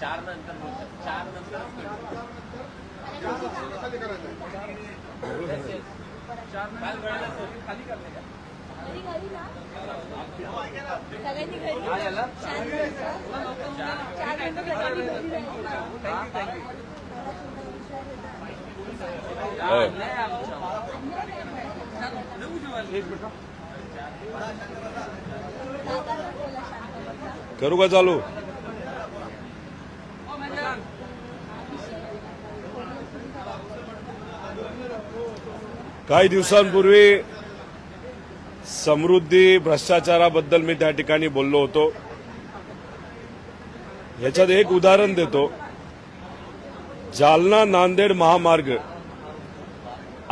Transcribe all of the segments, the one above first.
4 नंतर बोलतात, 4 नंतर काल वेळेला खाली करते का सगळ्यांनी करू का चालू? काही दिवसांपूर्वी समृद्धी भ्रष्टाचाराबद्दल मी त्या ठिकाणी बोललो होतो. याच्यात एक उदाहरण देतो. जालना नांदेड महामार्ग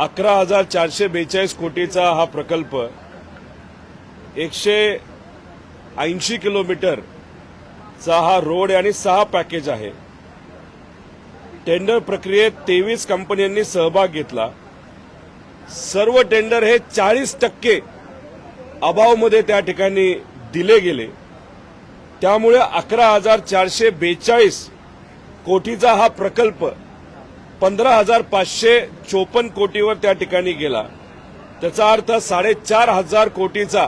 11,442 कोटीचा हा प्रकल्प 180 किलोमीटरचा हा रोड आणि 6 पॅकेज आहे. टेंडर प्रक्रियेत 23 कंपन्यांनी सहभाग घेतला. सर्व टेंडर हे 40% अभावमध्ये त्या ठिकाणी दिले गेले. त्यामुळे 11,442 कोटीचा हा प्रकल्प 15,554 कोटीवर त्या ठिकाणी गेला. त्याचा अर्थ 4,500 कोटीचा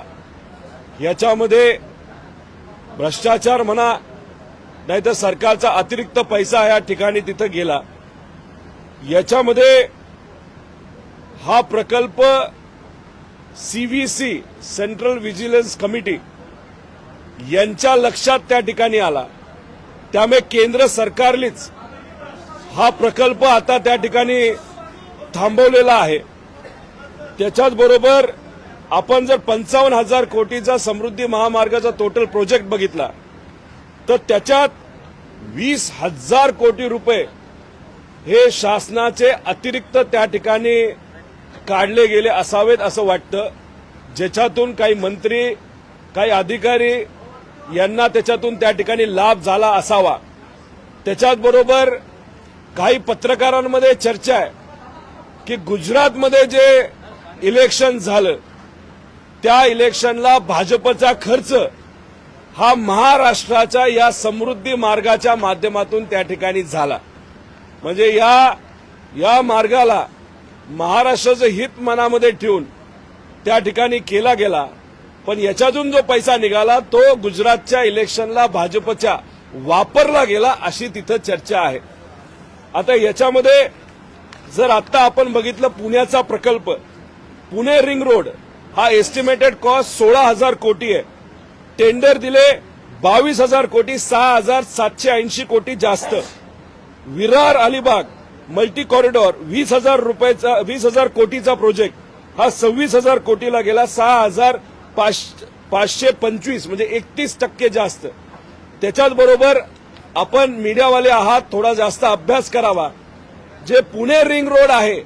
याच्यामध्ये भ्रष्टाचार म्हणा नाहीतर सरकारचा अतिरिक्त पैसा या ठिकाणी तिथं गेला. याच्यामध्ये हा प्रकल्प सीव्हीसी सेंट्रल व्हिजिलन्स कमिटी यांच्या लक्षात त्या ठिकाणी आला. त्यामुळे केंद्र सरकारनेच हा प्रकल्प आता त्या ठिकाणी थांबवलेला आहे. त्याच्याच बरोबर आपण जर 55,000 कोटीचा समृद्धी महामार्गाचा टोटल प्रोजेक्ट बघितला तर त्याच्यात 20,000 कोटी रुपये हे शासनाचे अतिरिक्त त्या ठिकाणी काढले गेले असावेत असं वाटतं. ज्याच्यातून काही मंत्री काही अधिकारी यांना त्याच्यातून त्या ठिकाणी लाभ झाला असावा. त्याच्याच बरोबर काही पत्रकारांमध्ये चर्चा आहे की गुजरातमध्ये जे इलेक्शन झालं त्या इलेक्शनला भाजपचा खर्च हा महाराष्ट्राच्या या समृद्धी मार्गाच्या माध्यमातून त्या ठिकाणी झाला. म्हणजे या मार्गाला महाराष्ट्राचं हित मनामध्ये ठेवून त्या ठिकाणी केला गेला. पण याच्यातून जो पैसा निघाला तो गुजरातच्या इलेक्शनला भाजपच्या वापरला गेला अशी तिथं चर्चा आहे. आता याच्यामध्ये जर आता आपण बघितलं पुण्याचा प्रकल्प पुणे रिंग रोड हा एस्टिमेटेड कॉस्ट 16,000 कोटी आहे. टेंडर दिले 22,000 कोटी, 6,780 कोटी जास्त. विरार अलिबाग मल्टी कॉरिडॉर 20,000 कोटीचा प्रोजेक्ट हा 26,000 कोटीला गेला. 6,525 म्हणजे 31% जास्त. त्याच्याच बरोबर आपण मीडियावाले आहात थोडा जास्त अभ्यास करावा. जे पुणे रिंग रोड आहे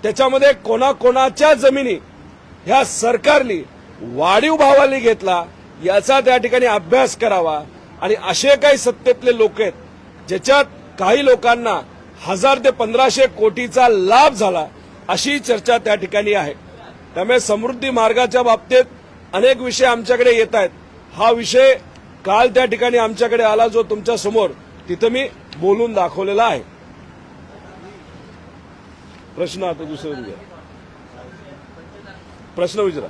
त्याच्यामध्ये कोणाकोणाच्या जमिनी ह्या सरकारने वाढीव भावाने घेतला याचा त्या ठिकाणी अभ्यास करावा. आणि असे काही सत्तेतले लोक आहेत ज्याच्यात काही लोकांना 1,000 ते 1,500 कोटीचा लाभ झाला अशी चर्चा त्या ठिकाणी आहे. त्यामुळे समृद्धी मार्गाच्या बाबतीत अनेक विषय आमच्याकडे येत आहेत. हा विषय काल त्या ठिकाणी आमच्याकडे आला जो तुमच्या समोर तिथं मी बोलून दाखवलेला आहे. प्रश्न आता दुसरं घ्या. प्रश्न विचारा.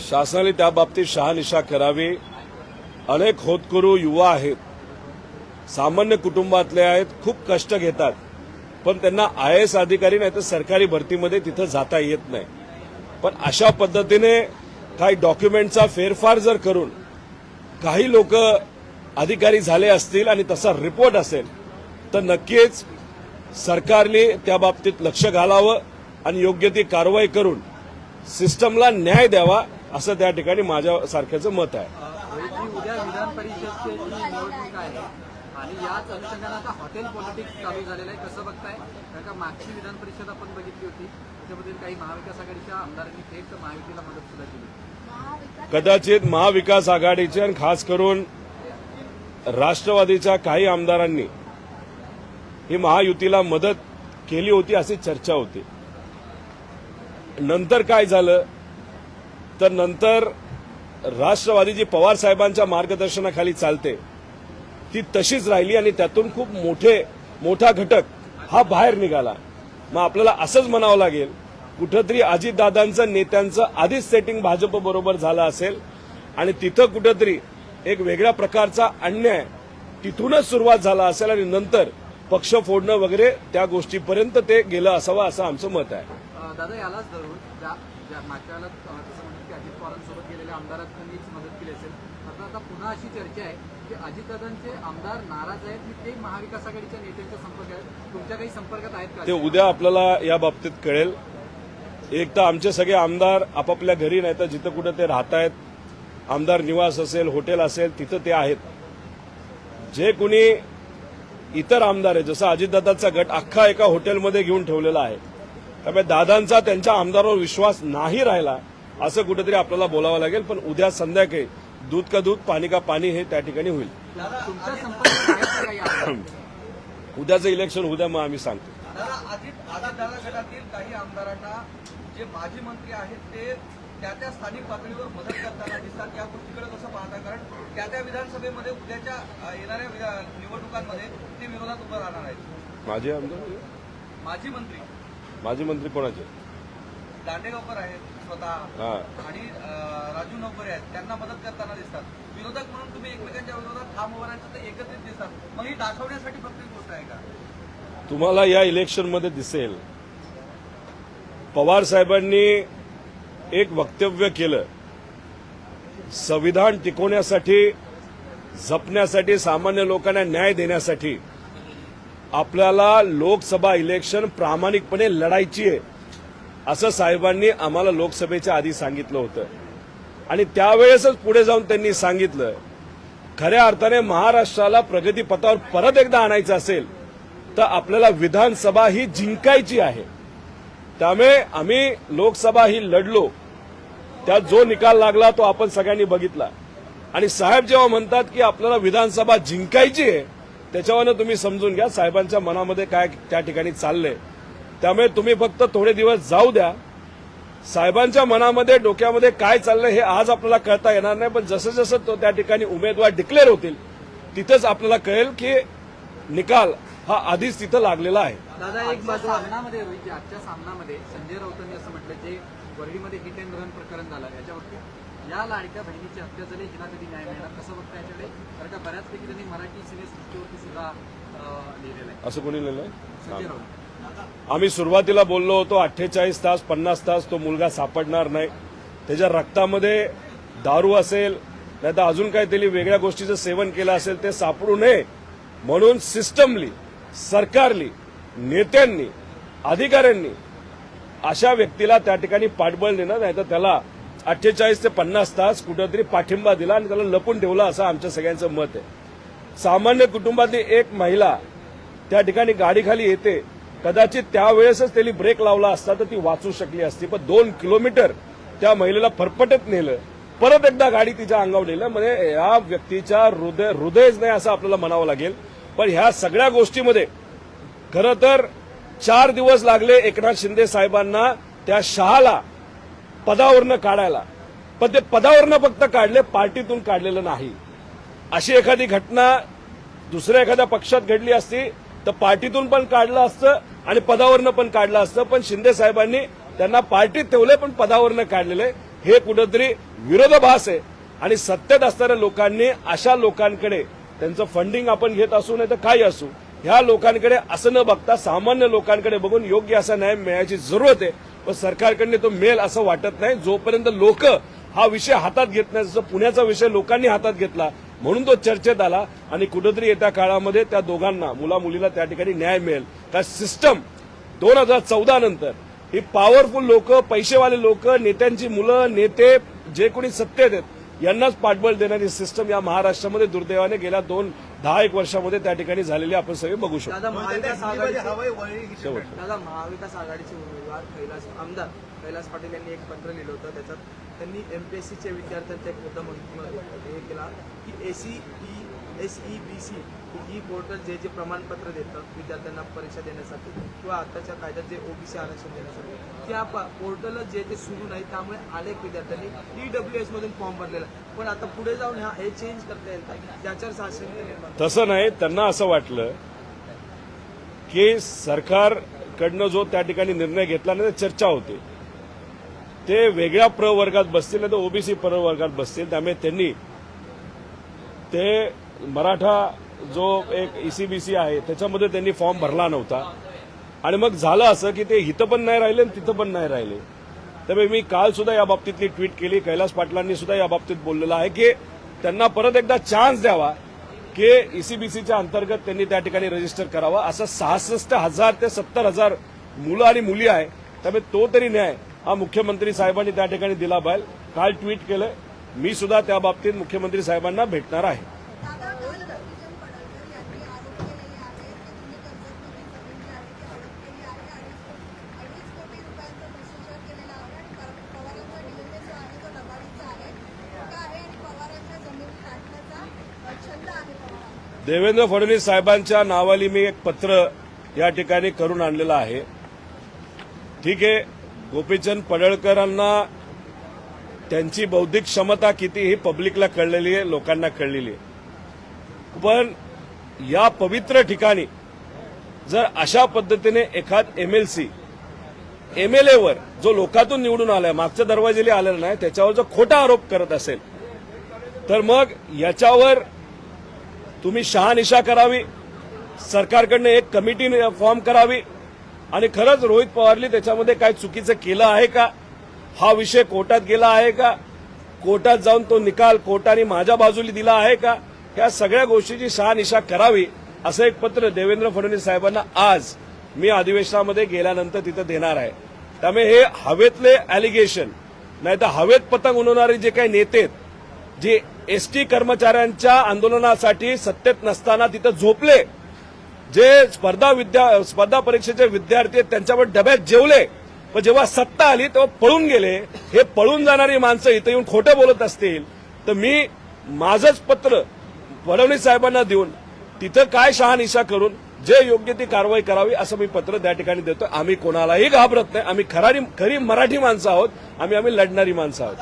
शासनाने त्या बाबतीत शहानिशा करावी. अनेक होतकरू युवा आहेत, सामान्य कुटुंबातले आहेत, खूप कष्ट घेतात, पण त्यांना IAS अधिकारी नाही तर सरकारी भरतीमध्ये तिथं जाता येत नाही. पण अशा पद्धतीने काही डॉक्युमेंटचा फेरफार जर करून काही लोक अधिकारी झाले असतील आणि तसा रिपोर्ट असेल तर नक्कीच सरकारने त्या बाबतीत लक्ष घालावं आणि योग्य ती कारवाई करून सिस्टमला न्याय द्यावा असं त्या ठिकाणी माझ्या सारख्याचं मत आहे. उद्या विधान परिषदची निवडणूक आहे आणि याच अनुषंगाने आता हॉटेल पॉलिटिक्स चालू झालेलं आहे, कसं बघताय? कारण का मागची विधान परिषद आपण बघितली होती, त्याच्यामध्ये काही महाविकास आघाडीच्या आमदारांनी थेट महायुतीला मदत सुद्धा केली. कदाचित महाविकास आघाडीचे आणि खास करून राष्ट्रवादीच्या काही आमदारांनी ही महायुतीला मदत केली होती अशी चर्चा होती. नंतर काय झालं तर नंतर राष्ट्रवादी जी पवार साहेबांच्या मार्गदर्शनाखाली चालते ती तशीच राहिली आणि त्यातून खूप मोठा घटक हा बाहेर निघाला. मग आपल्याला असंच म्हणावं लागेल कुठंतरी अजितदादांचं नेत्यांचं आधीच सेटिंग भाजप बरोबर झालं असेल आणि तिथं कुठंतरी एक वेगळ्या प्रकारचा अन्याय तिथूनच सुरुवात झाला असेल आणि नंतर पक्ष फोडणं वगैरे त्या गोष्टीपर्यंत ते गेलं असावं असं आमचं मत आहे. दादा यालाच धरून मागच्या वेळेला तसं म्हणतात की अजित पवारांसोबत गेलेल्या आमदारांनीच मदत केली असेल, मात्र आता पुन्हा अशी चर्चा आहे की अजितदादांचे आमदार नाराज आहेत की ते महाविकास आघाडीच्या नेत्यांच्या संपर्कात, तुमच्या काही संपर्कात आहेत का? ते उद्या आपल्याला या बाबतीत कळेल. एक तर आमचे सगळे आमदार आपापल्या घरी नाही तर जिथं कुठं ते राहत आहेत, आमदार निवास असेल हॉटेल असेल तिथं ते आहेत. जे कुणी इतर आमदार आहे जसं अजितदादांचा गट अख्खा एका हॉटेलमध्ये घेऊन ठेवलेला आहे, त्यामुळे दादांचा त्यांच्या आमदारावर विश्वास नाही राहिला असं कुठेतरी आपल्याला बोलावं लागेल. पण उद्या संध्याकाळी दूध का दूध पाणी का पाणी हे त्या ठिकाणी होईल. तुमच्या संपर्कात आहेत का काही आमदार? उद्याचं इलेक्शन उद्या मग आम्ही सांगतो. अजितदादा गटातील काही आमदारांना जे माजी मंत्री आहेत ते त्या स्थानिक पातळीवर मदत करताना दिसतात. या गोष्टीकडे कसं पाहता? कारण त्या विधानसभेमध्ये उद्याच्या येणाऱ्या निवडणुकांमध्ये ते विरोधात उभं राहणार आहेत. माझे आमदार माजी मंत्री कोणाचे? दांडेगावकर आहेत स्वतः आणि राजू नवकरे आहेत, त्यांना मदत करताना दिसतात. विरोधक म्हणून तुम्ही एकमेकांच्या विरोधात ठाम उभं राहायचं तर एकत्रित दिसतात. मग ही दाखवण्यासाठी फक्त एक गोष्ट आहे का? तुम्हाला या इलेक्शनमध्ये दिसेल पवार साहेबांनी एक वक्तव्य केलं, संविधान टिकवण्यासाठी जपण्यासाठी सामान्य लोकांना न्याय देण्यासाठी आपल्याला लोकसभा इलेक्शन प्रामाणिकपणे लढायची आहे असं साहेबांनी आम्हाला लोकसभेच्या आधी सांगितलं होतं. आणि त्यावेळेसच पुढे जाऊन त्यांनी सांगितलं खऱ्या अर्थाने महाराष्ट्राला प्रगतीपथावर परत एकदा आणायचं असेल तर आपल्याला विधानसभा ही जिंकायची आहे. त्यामुळे आम्ही लोकसभा ही लढलो, त्यात जो निकाल लागला तो आपण सगळ्यांनी बघितला. आणि साहेब जेव्हा म्हणतात की आपल्याला विधानसभा जिंकायची आहे त्याच्यावरनं तुम्ही समजून घ्या साहेबांच्या मनामध्ये काय त्या ठिकाणी चाललंय. त्यामुळे तुम्ही फक्त थोडे दिवस जाऊ द्या, साहेबांच्या मनामध्ये डोक्यामध्ये काय चाललंय हे आज आपल्याला कळता येणार नाही. पण जसं जसं तो त्या ठिकाणी उमेदवार डिक्लेअर होतील तिथंच आपल्याला कळेल की निकाल हा आधीच तिथं लागलेला आहे. दादा एक बाजू सामनामध्ये रोहित, आजच्या सामनामध्ये संजय राऊतांनी असं म्हटलं जे वरळीमध्ये हिट अँड रन प्रकरण झालं याच्यावरती या लाडक्या बहिणीची हत्या झाली हिला कधी न्याय मिळणार कसं बघता याच्याकडे? कारण का बऱ्याचपैकी त्यांनी मराठी सिनेसृष्टीवरती सुद्धा लिहिलेलं आहे. असं कोणी लिहिलंय? संजय राऊत. आम्ही सुरुवातीला बोललो होतो 48 तास 50 तास तो मुलगा सापडणार नाही, त्याच्या रक्तामध्ये दारू असेल नाही तर अजून काहीतरी वेगळ्या गोष्टीचं सेवन केलं असेल ते सापडू नये म्हणून सिस्टमली सरकारली नेत्यांनी अधिकाऱ्यांनी अशा व्यक्तीला त्या ठिकाणी पाठबळ देणं नाही तर त्याला 48 ते 50 तास कुठेतरी पाठिंबा दिला आणि त्याला लपून ठेवला असं आमच्या सगळ्यांचं मत आहे. सामान्य कुटुंबातली एक महिला त्या ठिकाणी गाडीखाली येते, कदाचित त्यावेळेसच त्यांनी ब्रेक लावला असता तर ती वाचू शकली असती. पण 2 किलोमीटर त्या महिलेला फरफटत नेलं, परत एकदा गाडी तिच्या अंगावर नेलं. म्हणजे या व्यक्तीच्या हृदयच नाही असं आपल्याला म्हणावं लागेल. पण ह्या सगळ्या गोष्टीमध्ये खरं तर 4 दिवस लागले एकनाथ शिंदे साहेबांना त्या शहाला पदावरनं काढायला. पण ते पदावरनं फक्त काढले, पार्टीतून काढलेलं नाही. अशी एखादी घटना दुसऱ्या एखाद्या पक्षात घडली असती तर पार्टीतून पण काढलं असतं आणि पदावरनं पण काढलं असतं. पण शिंदे साहेबांनी त्यांना पार्टीत ठेवले पण पदावरनं काढलेले. हे कुठंतरी विरोधाभास आहे. आणि सत्तेत असणाऱ्या लोकांनी अशा लोकांकडे त्यांचं फंडिंग आपण घेत असू नाही तर काही असू ह्या लोकांकडे असं न बघता सामान्य लोकांकडे बघून योग्य असा न्याय मिळायची जरूरत आहे. पण सरकारकडे तो मिळेल असं वाटत नाही जोपर्यंत लोक हा विषय हातात घेत नाही. जसं पुण्याचा विषय लोकांनी हातात घेतला म्हणून तो चर्चेत आला आणि कुठेतरी येत्या काळामध्ये त्या दोघांना मुला मुलीला त्या ठिकाणी न्याय मिळेल. का सिस्टम 2014 नंतर ही पॉवरफुल लोक, पैसेवाले लोक, नेत्यांची मुलं, नेते जे कोणी सत्तेत आहेत यांनाच पाठबळ देणारी सिस्टम या महाराष्ट्रामध्ये दुर्दैवाने गेल्या 10-1 वर्षामध्ये त्या ठिकाणी झालेली आपण सगळे बघू शकतो. दादा महाविकास आघाडीचे शेवट दादा महाविकास आघाडीचे उमेदवार आमदार कैलास पाटील यांनी एक पत्र लिहिलं होतं. त्याच्यात त्यांनी एमपीएससीच्या विद्यार्थ्यांचा एक मुद्दा हे केला की SEBC ही पोर्टल जे प्रमाणपत्र देतं विद्यार्थ्यांना परीक्षा देण्यासाठी किंवा आताच्या कायद्यात जे OBC आरक्षण देण्यासाठी त्या पोर्टल जे सुरू नाही, त्यामुळे अनेक विद्यार्थ्यांनी EWS मधून फॉर्म भरलेला. पण आता पुढे जाऊन हे चेंज करता येईल का? त्याच्यावर साशंक निर्माण. तसं नाही, त्यांना असं वाटलं की सरकारकडनं जो त्या ठिकाणी निर्णय घेतला ना, चर्चा होते, ते वेगळ्या प्रवर्गात बसतील नाही तर OBC प्रवर्गात बसतील. त्यामुळे त्यांनी ते मराठा जो एक ECBC आहे त्याच्यामध्ये त्यांनी फॉर्म भरला नव्हता. आणि मग झालं असं की ते इथं पण नाही राहिले तिथं पण नाही राहिले. त्यामुळे मी काल सुद्धा या बाबतीतली ट्विट केली. कैलास पाटलांनी सुद्धा या बाबतीत बोललेलं आहे की त्यांना परत एकदा चान्स द्यावा की ECBCच्या अंतर्गत त्यांनी त्या ठिकाणी रजिस्टर करावा. असं 66,000 ते 70,000 मुलं आणि मुली आहे. त्यामुळे तो तरी न्याय हा मुख्यमंत्री साहेबांनी त्या ठिकाणी दिला पाहिजे. काल ट्विट केलं. मी सुद्धा त्या बाबतीत मुख्यमंत्री साहेबांना भेटणार आहे. देवेंद्र फडणवीस साहेबांच्या नावाली मी एक पत्र या ठिकाणी करून आणलेलं आहे. ठीक आहे, गोपीचंद पडळकरांना त्यांची बौद्धिक क्षमता किती ही पब्लिकला कळलेली आहे, लोकांना कळलेली आहे. पण या पवित्र ठिकाणी जर अशा पद्धतीने एखाद MLC MLA वर जो लोकातून निवडून आलाय, मागच्या दरवाजेला आलेला नाही, त्याच्यावर जर खोटा आरोप करत असेल तर मग याच्यावर तुम्ही शहानिशा करावी, सरकारकडनं एक कमिटी फॉर्म करावी आणि खरंच रोहित पवारनी त्याच्यामध्ये काय चुकीचं केलं आहे का, हा विषय कोर्टात गेला आहे का, कोर्टात जाऊन तो निकाल कोर्टाने माझ्या बाजूला दिला आहे का, या सगळ्या गोष्टीची शहानिशा करावी असं एक पत्र देवेंद्र फडणवीस साहेबांना आज मी अधिवेशनामध्ये गेल्यानंतर तिथं देणार आहे. त्यामुळे हे हवेतले अलिगेशन नाही तर हवेत पतंग उडवणारे जे काही नेते आहेत, जे ST कर्मचाऱ्यांच्या आंदोलनासाठी सत्तेत नसताना तिथं झोपले, जे स्पर्धा परीक्षेचे विद्यार्थी आहेत त्यांच्यावर डब्यात जेवले, पण जेव्हा सत्ता आली तेव्हा पळून गेले, हे पळून जाणारी माणसं इथं येऊन खोटं बोलत असतील तर मी माझंच पत्र फडणवीस साहेबांना देऊन तिथं काय शहानिशा करून जे योग्य ती कारवाई करावी असं मी पत्र त्या ठिकाणी देतो. आम्ही कोणालाही घाबरत नाही. आम्ही खरी मराठी माणसं आहोत. आम्ही लढणारी माणसं आहोत.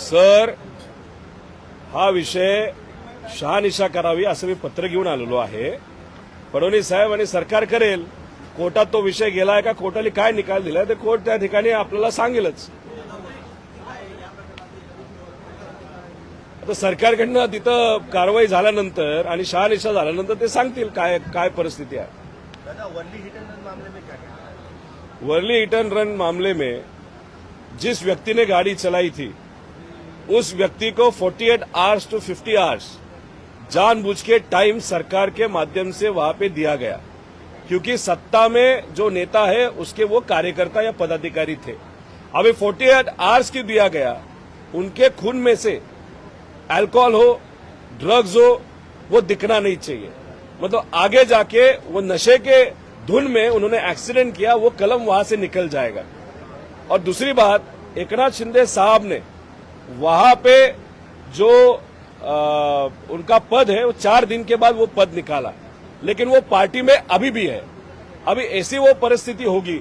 सर, हा विषय शहानिशा करावी असं मी पत्र घेऊन आलेलो आहे. फडणवीस साहेब आणि सरकार करेल. कोर्टात तो विषय गेलाय का, कोर्टाने काय निकाल दिलाय ते कोर्ट त्या ठिकाणी आपल्याला सांगेलच. आता सरकारकडनं तिथं कारवाई झाल्यानंतर आणि शहानिशा झाल्यानंतर ते सांगतील काय परिस्थिती आहे. वर्ली हिट एंड रन मामले में जिस व्यक्ति ने गाड़ी चलाई थी उस व्यक्ति को 48 आवर्स टू 50 आवर्स जानबूझ के टाइम सरकार के माध्यम से वहां पे दिया गया, क्योंकि सत्ता में जो नेता है उसके वो कार्यकर्ता या पदाधिकारी थे. अभी 48 आवर्स की दिया गया, उनके खून में से अल्कोहल हो, ड्रग्स हो, वो दिखना नहीं चाहिए. मतलब आगे जाके वो नशे के धुन में उन्होंने एक्सीडेंट किया, वो कलम वहां से निकल जाएगा. और दूसरी बात, एकनाथ शिंदे साहब ने वहां पे जो उनका पद है वो 4 दिन के बाद वो पद निकाला, लेकिन वो पार्टी में अभी भी है. अभी ऐसी वो परिस्थिति होगी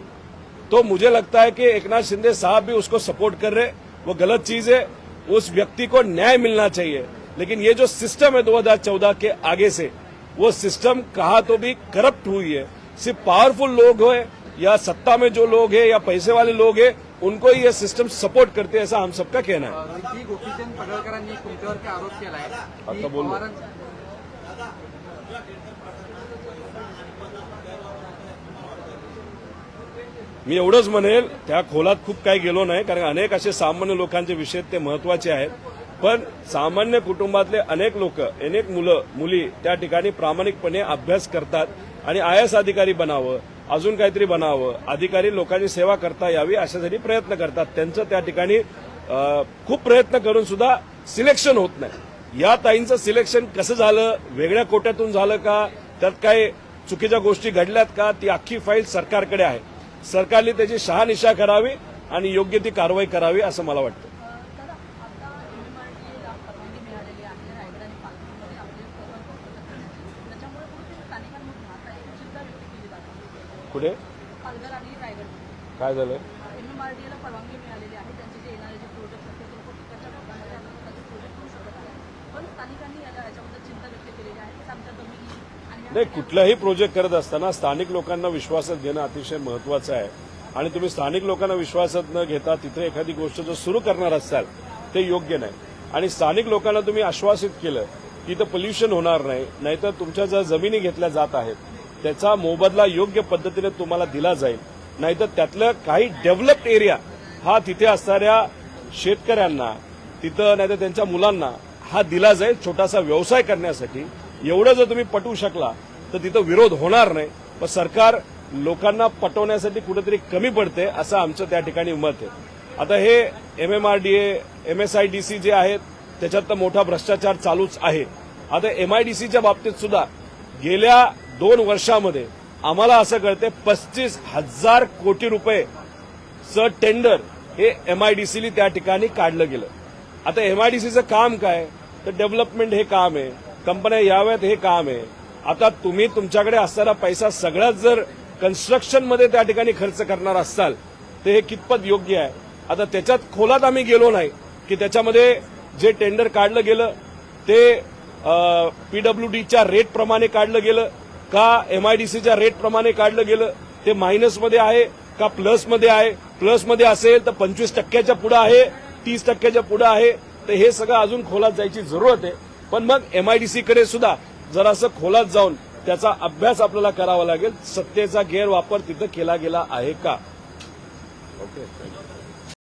तो मुझे लगता है कि एकनाथ शिंदे साहब भी उसको सपोर्ट कर रहे. वो गलत चीज है. उस व्यक्ति को न्याय मिलना चाहिए. लेकिन ये जो सिस्टम है 2014 के आगे से, वो सिस्टम कहा तो भी करप्ट हुई है. सिर्फ पावरफुल लोग हो या सत्ता में जो लोग हैं या पैसे वाले लोग हैं, उनको ही ये सिस्टम सपोर्ट करते हैं, ऐसा हम सबका कहना है. गोपीचंद पडळकरांनी तुमच्यावरती आरोप केलाय. आता बोललो. मी एवढंच म्हणेल, त्या खोलात खूप काही गेलो नाही, कारण अनेक असे सामान्य लोकांचे विषय ते महत्वाचे आहेत. पण सामान्य कुटुंबातले अनेक लोक, अनेक मुलं मुली त्या ठिकाणी प्रामाणिकपणे अभ्यास करतात आणि IAS अधिकारी बनावं, अजून काहीतरी बनावं, अधिकारी लोकांची सेवा करता यावी अशासाठी प्रयत्न करतात. त्यांचं त्या ठिकाणी खूप प्रयत्न करून सुद्धा सिलेक्शन होत नाही. या ताईंचं सिलेक्शन कसं झालं, वेगळ्या कोट्यातून झालं का, त्यात काही चुकीच्या गोष्टी घडल्यात का, ती अख्खी फाईल सरकारकडे आहे. सरकारने त्याची शहानिशा करावी आणि योग्य ती कारवाई करावी असं मला वाटतं. दादा, आता MMRDA ला परवानगी मिळालेली आहे रायगड आणि पालघरमध्ये आपले प्रकल्प करण्याची. त्याच्यामुळे कुठेतरी स्थानिकांमधून आता एक चिंता व्यक्त केली जाते. पुढे पालघर आणि रायगड काय झालं? MMRDA ला परवानगी मिळालेली आहे. त्यांचे जे येणारे जे प्रोजेक्ट असतील ते लोक त्याच्या भागामध्ये आपण स्वतःचे प्रोजेक्ट करू शकत आहे. पण स्थानिकांनी याच्याबद्दल चिंता व्यक्त केलेली आहे की आमच्या जमिनी आणि नाही, कुठलाही प्रोजेक्ट करत असताना स्थानिक लोकांना विश्वासात घेणं अतिशय महत्वाचं आहे. आणि तुम्ही स्थानिक लोकांना विश्वासात न घेता तिथे एखादी गोष्ट जर सुरू करणार असाल ते योग्य नाही. आणि स्थानिक लोकांना तुम्ही आश्वासित केलं की इथं पोल्युशन होणार नाही, नाहीतर तुमच्या ज्या जमिनी घेतल्या जात आहेत त्याचा मोबदला योग्य पद्धतीने तुम्हाला दिला जाईल, नाहीतर त्यातलं काही डेव्हलप्ड एरिया हा तिथे असणाऱ्या शेतकऱ्यांना तिथं नाहीतर त्यांच्या मुलांना हा दिला जाईल छोटासा व्यवसाय करण्यासाठी. एवढं जर तुम्ही पटवू शकला तर तिथं विरोध होणार नाही. पण सरकार लोकांना पटवण्यासाठी कुठेतरी कमी पडते असं आमचं त्या ठिकाणी मत आहे. आता हे MMRDA, MSIDC जे आहेत त्याच्यात तर मोठा भ्रष्टाचार चालूच आहे. आता MIDCच्या बाबतीत सुद्धा गेल्या 2 वर्षामध्ये आम्हाला असं कळते 35,000 कोटी रुपयेचं टेंडर हे MIDCने त्या ठिकाणी काढलं गेलं. आता MIDCचं काम काय तर डेव्हलपमेंट हे काम आहे, कंपन्या याव्यात हे काम आहे. आता तुम्ही तुमच्याकडे असणारा पैसा सगळ्यात जर कन्स्ट्रक्शनमध्ये त्या ठिकाणी खर्च करणार असाल तर हे कितपत योग्य आहे. आता त्याच्यात खोलात आम्ही गेलो नाही की त्याच्यामध्ये जे टेंडर काढलं गेलं ते PWDच्या रेट प्रमाणे काढलं गेलं का MIDCच्या रेट प्रमाणे काढलं गेलं, ते मायनसमध्ये आहे का प्लसमध्ये आहे. प्लसमध्ये असेल तर 25% पुढे आहे, 30% पुढे आहे. तर हे सगळं अजून खोलात जायची जरूरत आहे. पण मग MIDCकडे सुद्धा जरासं खोलात जाऊन त्याचा अभ्यास आपल्याला करावा लागेल. सत्तेचा गैरवापर तिथं केला गेला आहे का. ओके.